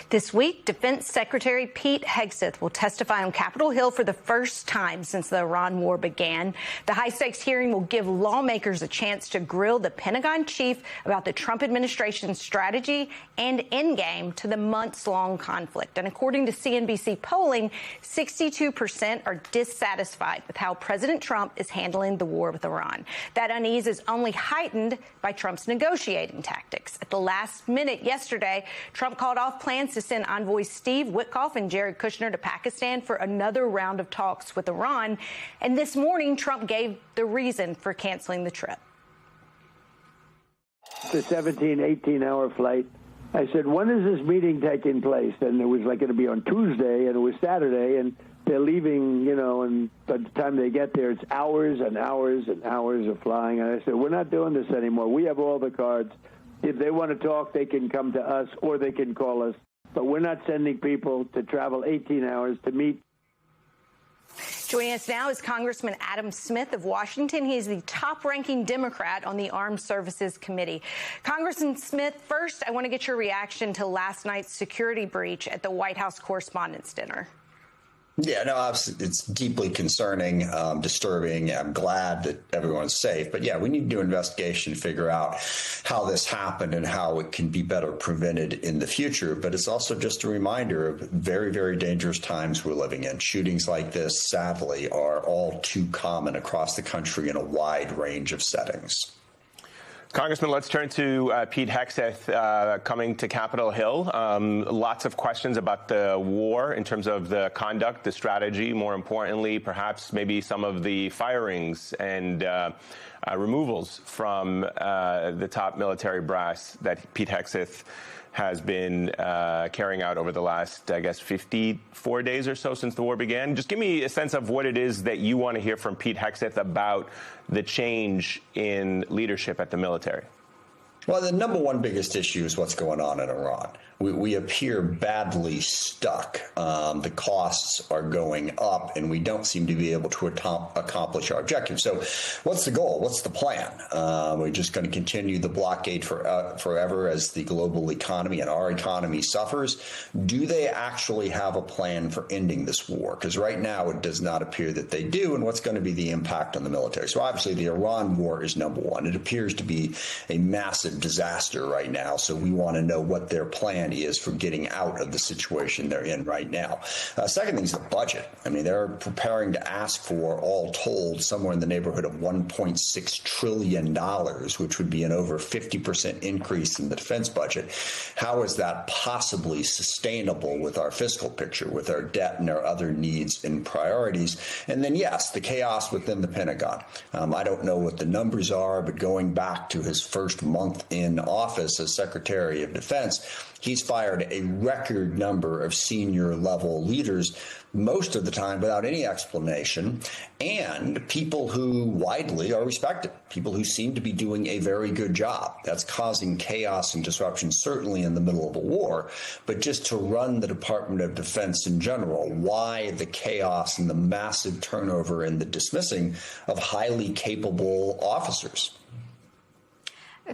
This week, Defense Secretary Pete Hegseth will testify on Capitol Hill for the first time since the Iran war began. The high-stakes hearing will give lawmakers a chance to grill the Pentagon chief about the Trump administration's strategy and endgame to the months-long conflict. And according to CNBC polling, 62% are dissatisfied with how President Trump is handling the war with Iran. That unease is only heightened by Trump's negotiating tactics. At the last minute yesterday, Trump called off plans to send envoys Steve Witkoff and Jared Kushner to Pakistan for another round of talks with Iran. And this morning, Trump gave the reason for canceling the trip. The 17, 18-hour flight. I said, when is this meeting taking place? And it was like going to be on Tuesday, and it was Saturday, and they're leaving, and by the time they get there, it's hours and hours and hours of flying. And I said, we're not doing this anymore. We have all the cards. If they want to talk, they can come to us or they can call us. But we're not sending people to travel 18 hours to meet. Joining us now is Congressman Adam Smith of Washington. He is the top-ranking Democrat on the Armed Services Committee. Congressman Smith, first, I want to get your reaction to last night's security breach at the White House Correspondents' Dinner. Yeah, no, it's deeply concerning, disturbing. I'm glad that everyone's safe. But yeah, we need to do an investigation to figure out how this happened and how it can be better prevented in the future. But it's also just a reminder of very, very dangerous times we're living in. Shootings like this, sadly, are all too common across the country in a wide range of settings. Congressman, let's turn to Pete Hegseth coming to Capitol Hill. Lots of questions about the war in terms of the conduct, the strategy, more importantly, perhaps maybe some of the firings and removals from the top military brass that Pete Hegseth has been carrying out over the last, 54 days or so since the war began. Just give me a sense of what it is that you want to hear from Pete Hegseth about the change in leadership at the military. Well, the number one biggest issue is what's going on in Iran. We appear badly stuck. The costs are going up, and we don't seem to be able to accomplish our objectives. So what's the goal? What's the plan? We're just going to continue the blockade forever as the global economy and our economy suffers? Do they actually have a plan for ending this war? Because right now it does not appear that they do, and what's going to be the impact on the military? So obviously the Iran war is number one. It appears to be a massive disaster right now, so we want to know what their plan is for getting out of the situation they're in right now. Second thing is the budget. I mean, they're preparing to ask for, all told, somewhere in the neighborhood of $1.6 trillion, which would be an over 50% increase in the defense budget. How is that possibly sustainable with our fiscal picture, with our debt and our other needs and priorities? And then, yes, the chaos within the Pentagon. I don't know what the numbers are, but going back to his first month in office as Secretary of Defense, he's fired a record number of senior level leaders, most of the time without any explanation, and people who widely are respected, people who seem to be doing a very good job. That's causing chaos and disruption, certainly in the middle of a war. But just to run the Department of Defense in general, why the chaos and the massive turnover and the dismissing of highly capable officers?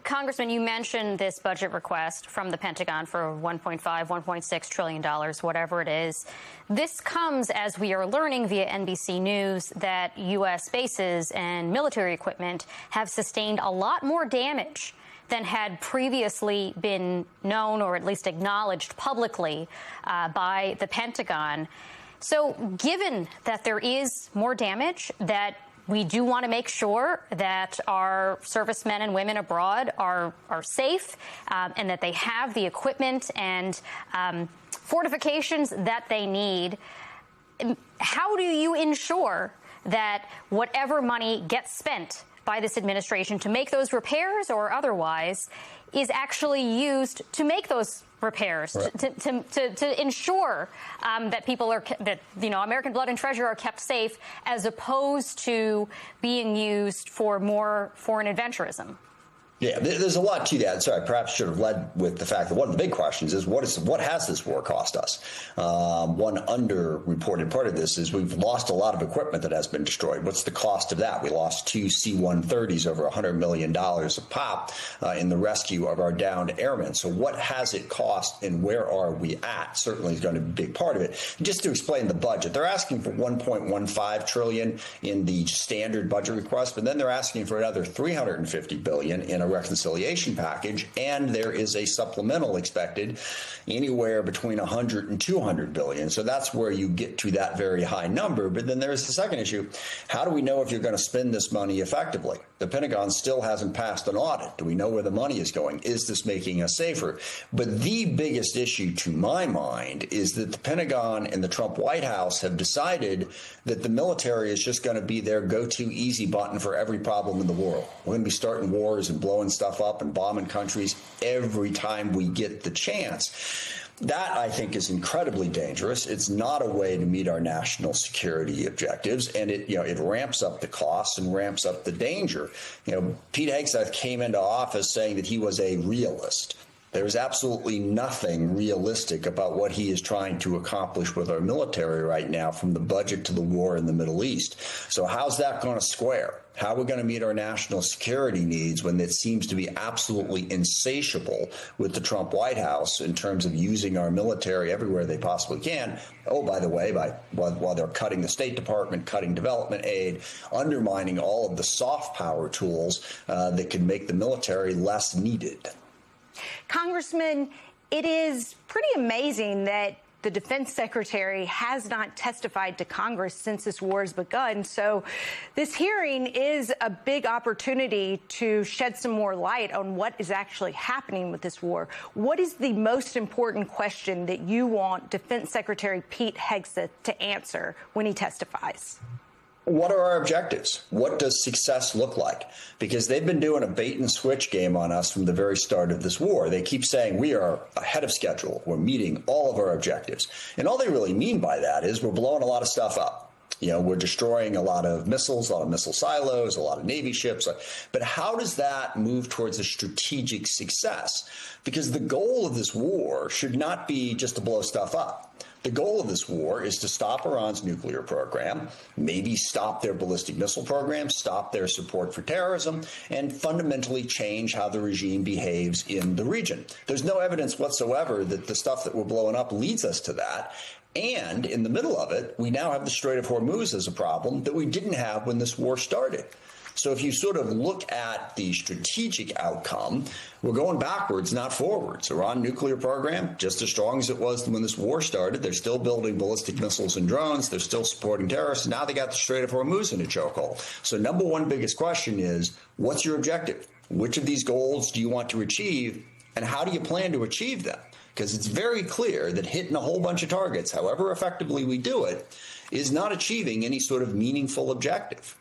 Congressman, you mentioned this budget request from the Pentagon for $1.5, $1.6 trillion, whatever it is. This comes as we are learning via NBC News that U.S. bases and military equipment have sustained a lot more damage than had previously been known or at least acknowledged publicly by the Pentagon. So given that there is more damage, that we do want to make sure that our servicemen and women abroad are safe and that they have the equipment and fortifications that they need. How do you ensure that whatever money gets spent by this administration to make those repairs or otherwise is actually used to make those repairs, right, to ensure that people are, that, American blood and treasure are kept safe, as opposed to being used for more foreign adventurism? Yeah, there's a lot to that. So I perhaps should have led with the fact that one of the big questions is what has this war cost us? One underreported part of this is we've lost a lot of equipment that has been destroyed. What's the cost of that? We lost 2 C-130s, over $100 million a pop in the rescue of our downed airmen. So what has it cost and where are we at? Certainly is going to be a big part of it. Just to explain the budget, they're asking for $1.15 trillion in the standard budget request, but then they're asking for another $350 billion in a reconciliation package, and there is a supplemental expected anywhere between 100 and 200 billion. So that's where you get to that very high number. But then there's the second issue. How do we know if you're going to spend this money effectively? The Pentagon still hasn't passed an audit. Do we know where the money is going? Is this making us safer? But the biggest issue to my mind is that the Pentagon and the Trump White House have decided that the military is just going to be their go-to easy button for every problem in the world. We're going to be starting wars and blowing stuff up and bombing countries every time we get the chance. That, I think, is incredibly dangerous. It's not a way to meet our national security objectives, and it ramps up the costs and ramps up the danger. Pete Hegseth came into office saying that he was a realist. There's absolutely nothing realistic about what he is trying to accomplish with our military right now, from the budget to the war in the Middle East. So how's that going to square? How are we going to meet our national security needs when it seems to be absolutely insatiable with the Trump White House in terms of using our military everywhere they possibly can? Oh, by the way, while they're cutting the State Department, cutting development aid, undermining all of the soft power tools that can make the military less needed. Congressman, it is pretty amazing that the defense secretary has not testified to Congress since this war has begun. So this hearing is a big opportunity to shed some more light on what is actually happening with this war. What is the most important question that you want Defense Secretary Pete Hegseth to answer when he testifies? What are our objectives? What does success look like? Because they've been doing a bait and switch game on us from the very start of this war. They keep saying we are ahead of schedule. We're meeting all of our objectives. And all they really mean by that is we're blowing a lot of stuff up. We're destroying a lot of missiles, a lot of missile silos, a lot of Navy ships. But how does that move towards a strategic success? Because the goal of this war should not be just to blow stuff up. The goal of this war is to stop Iran's nuclear program, maybe stop their ballistic missile program, stop their support for terrorism, and fundamentally change how the regime behaves in the region. There's no evidence whatsoever that the stuff that we're blowing up leads us to that. And in the middle of it, we now have the Strait of Hormuz as a problem that we didn't have when this war started. So if you sort of look at the strategic outcome, we're going backwards, not forwards. Iran nuclear program, just as strong as it was when this war started. They're still building ballistic missiles and drones. They're still supporting terrorists. Now they got the Strait of Hormuz in a chokehold. So number one biggest question is, what's your objective? Which of these goals do you want to achieve, and how do you plan to achieve them? Because it's very clear that hitting a whole bunch of targets, however effectively we do it, is not achieving any sort of meaningful objective.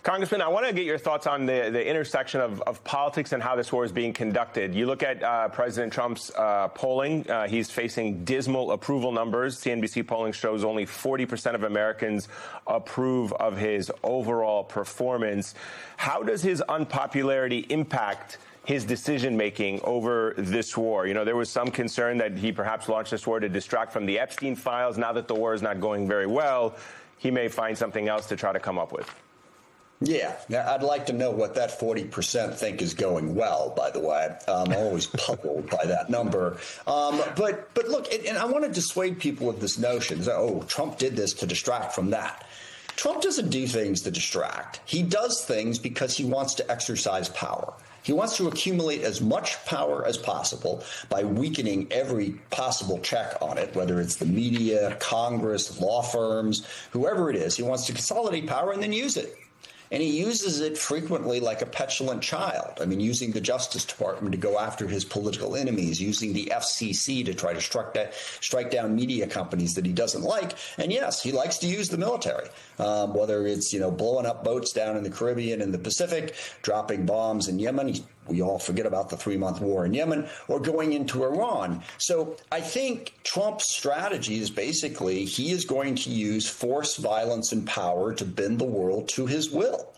Congressman, I want to get your thoughts on the intersection of politics and how this war is being conducted. You look at President Trump's polling. He's facing dismal approval numbers. CNBC polling shows only 40% of Americans approve of his overall performance. How does his unpopularity impact his decision-making over this war? There was some concern that he perhaps launched this war to distract from the Epstein files. Now that the war is not going very well, he may find something else to try to come up with. Yeah, I'd like to know what that 40% think is going well, by the way. I'm always puzzled by that number. But look, and I want to dissuade people of this notion that, oh, Trump did this to distract from that. Trump doesn't do things to distract. He does things because he wants to exercise power. He wants to accumulate as much power as possible by weakening every possible check on it, whether it's the media, Congress, law firms, whoever it is. He wants to consolidate power and then use it. And he uses it frequently like a petulant child. I mean, using the Justice Department to go after his political enemies, using the FCC to try to strike down media companies that he doesn't like. And yes, he likes to use the military, whether it's, blowing up boats down in the Caribbean and the Pacific, dropping bombs in Yemen. He we all forget about the 3-month war in Yemen, or going into Iran. So I think Trump's strategy is basically he is going to use force, violence, and power to bend the world to his will.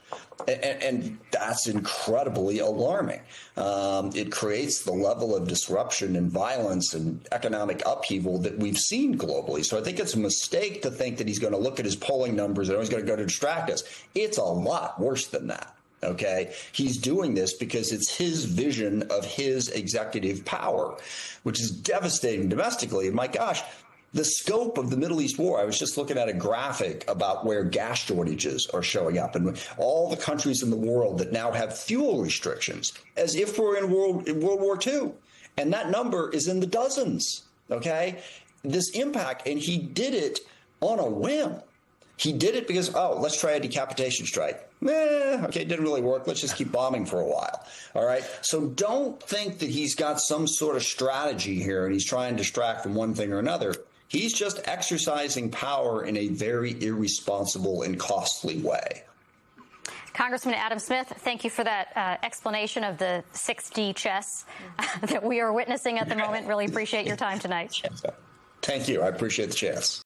And that's incredibly alarming. It creates the level of disruption and violence and economic upheaval that we've seen globally. So I think it's a mistake to think that he's going to look at his polling numbers and he's going to go to distract us. It's a lot worse than that. OK, he's doing this because it's his vision of his executive power, which is devastating domestically. And my gosh, the scope of the Middle East war, I was just looking at a graphic about where gas shortages are showing up and all the countries in the world that now have fuel restrictions, as if we're in World War II. And that number is in the dozens. OK, this impact. And he did it on a whim. He did it because, let's try a decapitation strike. Okay, it didn't really work. Let's just keep bombing for a while. All right. So don't think that he's got some sort of strategy here and he's trying to distract from one thing or another. He's just exercising power in a very irresponsible and costly way. Congressman Adam Smith, thank you for that explanation of the 6D chess that we are witnessing at the moment. Really appreciate your time tonight. Thank you. I appreciate the chance.